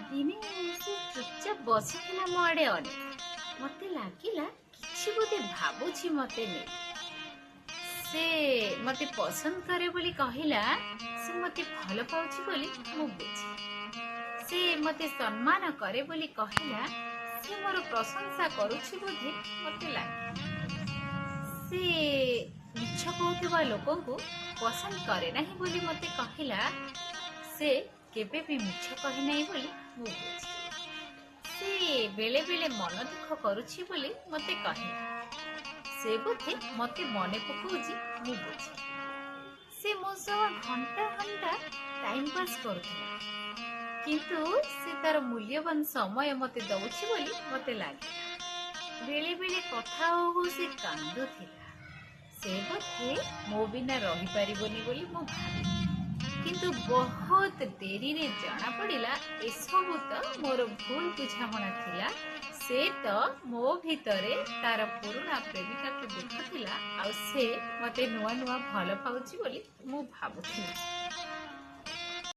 ଦିନେ ସେ ଚୁପଚାପ ବସିଥିଲା ମୋ ଆଡେ ଅନେକ। ମତେ ଲାଗିଲା କିଛି ବୋଧେ ଭାବୁଛି ମତେ ନେଇ। ସେ ମତେ ପସନ୍ଦ କରେ ବୋଲି କହିଲା। ସେ ମତେ ଭଲ ପାଉଛି ବୋଲି ମୁଁ ବୁଝେ। ସେ ମତେ ସମ୍ମାନ କରେ ବୋଲି କହିଲା। ସେ ମୋର ପ୍ରଶଂସା କରୁଛି ବୋଧେ ମତେ ଲାଗେ। ସେ ମିଛ କହୁଥିବା ଲୋକଙ୍କୁ ପସନ୍ଦ କରେ ନାହିଁ ବୋଲି ମତେ କହିଲା। ସେ କେବେ ବି ମିଛ କହେ ନାହିଁ ବୋଲି ମୁଁ ବୁଝେ। ସେ ବେଳେ ବେଳେ ମନ ଦୁଃଖ କରୁଛି ବୋଲି ମତେ କହିଲା। ସେ ବୋଧେ ମତେ ମନେ ପକାଉଛି ମୁଁ ବୁଝେ। ସେ ମୋ ସହ ଘଣ୍ଟା ଘଣ୍ଟା ଟାଇମ ପାସ୍ କରୁଥିଲା, କିନ୍ତୁ ସେ ତାର ମୂଲ୍ୟବାନ ସମୟ ମତେ ଦଉଛି ବୋଲି ମତେ ଲାଗେ। ବେଳେ ବେଳେ କଥା ହଉ ହଉ ସେ କାନ୍ଦୁଥିଲା। ସେ ବୋଧେ ମୋ ବିନା ରହିପାରିବନି ବୋଲି ମୁଁ ଭାବେ, କିନ୍ତୁ ବହୁତ ଡେରିରେ ଜଣା ପଡ଼ିଲା ଏସବୁ ତ ମୋର ଭୁଲ ବୁଝାମଣା ଥିଲା। ସେ ତ ମୋ ଭିତରେ ତାର ପୁରୁଣା ପ୍ରେମିକାକୁ ଦେଖୁଥିଲା, ଆଉ ସେ ମତେ ନୂଆ ନୂଆ ଭଲ ପାଉଛି ବୋଲି ମୁଁ ଭାବୁଥିଲି।